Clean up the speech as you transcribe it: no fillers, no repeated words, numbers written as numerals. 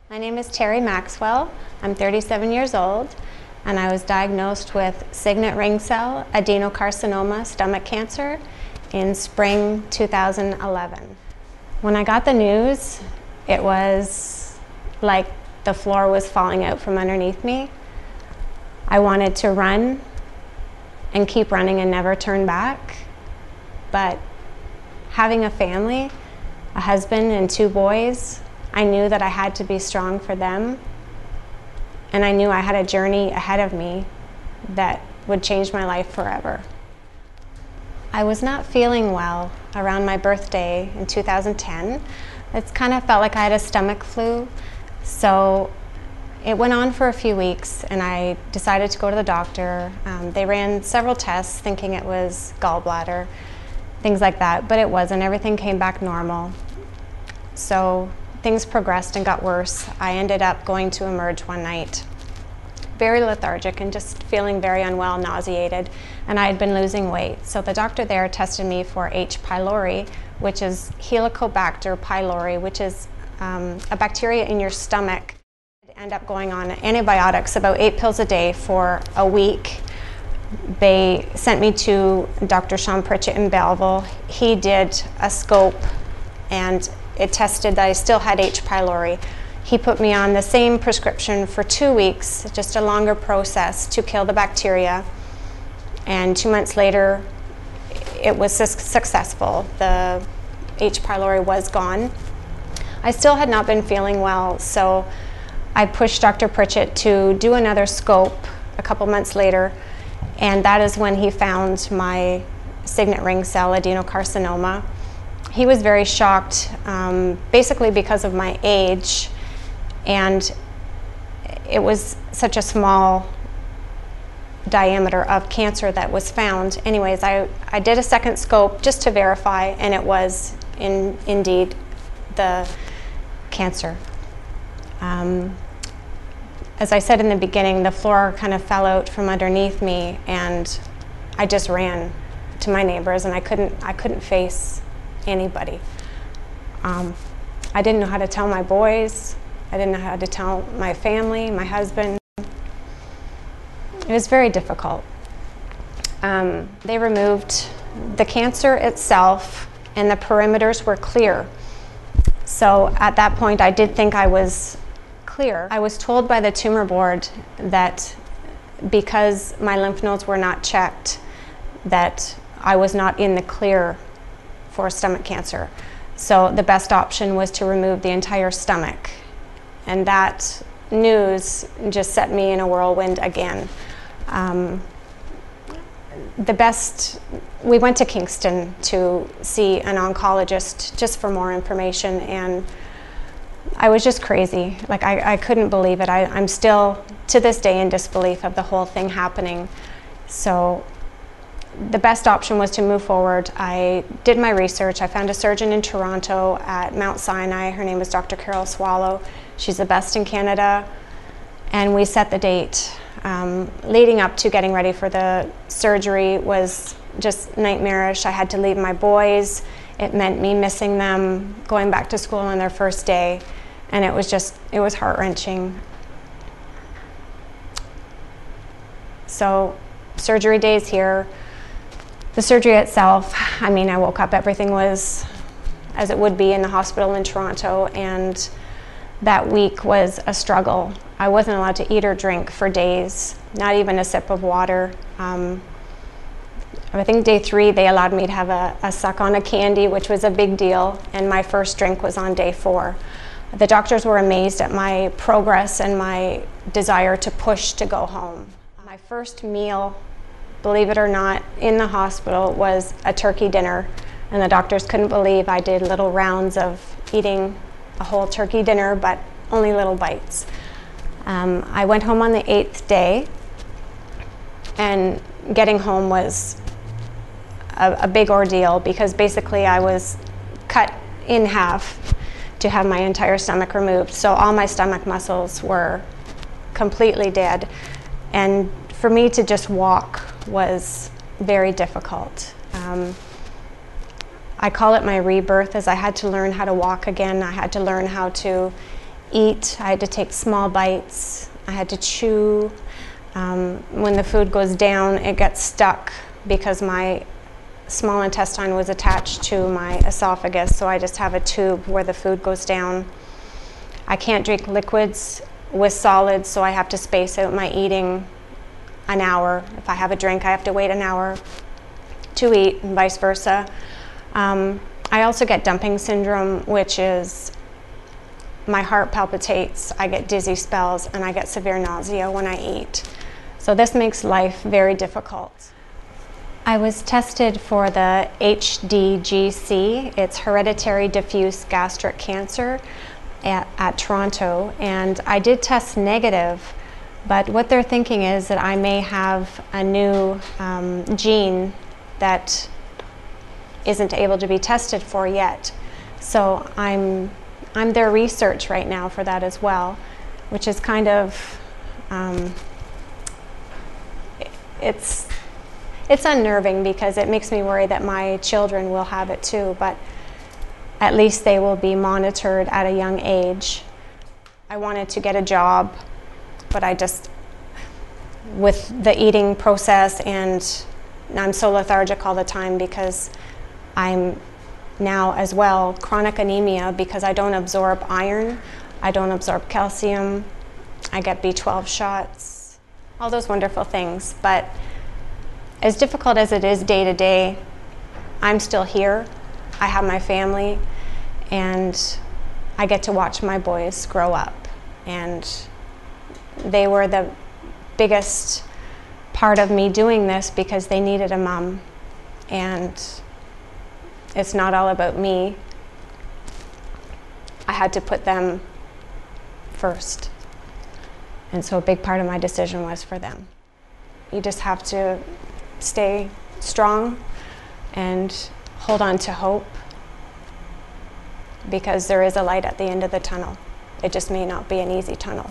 My name is Terri Maxwell. I'm 37 years old, and I was diagnosed with signet ring cell adenocarcinoma stomach cancer in spring 2011. When I got the news, it was like the floor was falling out from underneath me. I wanted to run and keep running and never turn back, but having a family, a husband and 2 boys, I knew that I had to be strong for them, and I knew I had a journey ahead of me that would change my life forever. I was not feeling well around my birthday in 2010. It kind of felt like I had a stomach flu, so it went on for a few weeks, and I decided to go to the doctor. They ran several tests thinking it was gallbladder, things like that, but it wasn't. Everything came back normal. So things progressed and got worse. I ended up going to Emerge one night, very lethargic and just feeling very unwell, nauseated, and I had been losing weight. So the doctor there tested me for H. pylori, which is Helicobacter pylori, which is a bacteria in your stomach. I ended up going on antibiotics, about 8 pills a day for a week. They sent me to Dr. Sean Pritchett in Belleville. He did a scope, and it tested that I still had H. pylori. He put me on the same prescription for 2 weeks, just a longer process to kill the bacteria. And 2 months later, it was successful. The H. pylori was gone. I still had not been feeling well, so I pushed Dr. Pritchett to do another scope a couple months later, and that is when he found my signet ring cell adenocarcinoma. He was very shocked, basically because of my age, and it was such a small diameter of cancer that was found. Anyways, I did a second scope just to verify, and it was indeed the cancer. As I said in the beginning, the floor kind of fell out from underneath me, and I just ran to my neighbors, and I couldn't face anybody. I didn't know how to tell my boys. I didn't know how to tell my family, my husband. It was very difficult. They removed the cancer itself, and the perimeters were clear. So at that point, I did think I was clear. I was told by the tumor board that because my lymph nodes were not checked, that I was not in the clear for stomach cancer. So the best option was to remove the entire stomach. And that news just set me in a whirlwind again. We went to Kingston to see an oncologist just for more information, and I was just crazy. Like, I couldn't believe it. I'm still, to this day, in disbelief of the whole thing happening. So the best option was to move forward. I did my research. I found a surgeon in Toronto at Mount Sinai. Her name is Dr. Carol Swallow. She's the best in Canada. And we set the date. Leading up to getting ready for the surgery was just nightmarish. I had to leave my boys. It meant me missing them, going back to school on their first day. And it was heart-wrenching. So surgery day's here. The surgery itself, I mean, I woke up, everything was as it would be in the hospital in Toronto, and that week was a struggle. I wasn't allowed to eat or drink for days, not even a sip of water. I think day 3 they allowed me to have a suck on a candy, which was a big deal, and my first drink was on day 4. The doctors were amazed at my progress and my desire to push to go home. My first meal, believe it or not, in the hospital was a turkey dinner, and the doctors couldn't believe I did little rounds of eating a whole turkey dinner, but only little bites. I went home on the 8th day, and getting home was a big ordeal, because basically I was cut in half to have my entire stomach removed. So all my stomach muscles were completely dead, and for me to just walk was very difficult. I call it my rebirth, as I had to learn how to walk again. I had to learn how to eat. I had to take small bites. I had to chew. When the food goes down, it gets stuck because my small intestine was attached to my esophagus, so I just have a tube where the food goes down. I can't drink liquids with solids, so I have to space out my eating an hour. If I have a drink, I have to wait an hour to eat, and vice versa. I also get dumping syndrome, which is my heart palpitates, I get dizzy spells, and I get severe nausea when I eat. So this makes life very difficult. I was tested for the HDGC, it's hereditary diffuse gastric cancer at Toronto, and I did test negative, but what they're thinking is that I may have a new gene that isn't able to be tested for yet. So I'm their research right now for that as well, which is kind of, it's unnerving because it makes me worry that my children will have it too, but at least they will be monitored at a young age. I wanted to get a job, but I just, with the eating process, and I'm so lethargic all the time because I'm now as well chronic anemia because I don't absorb iron, I don't absorb calcium, I get B12 shots, all those wonderful things. But as difficult as it is day to day, I'm still here. I have my family, and I get to watch my boys grow up. And they were the biggest part of me doing this because they needed a mom. And it's not all about me. I had to put them first. And so a big part of my decision was for them. You just have to stay strong and hold on to hope, because there is a light at the end of the tunnel. It just may not be an easy tunnel.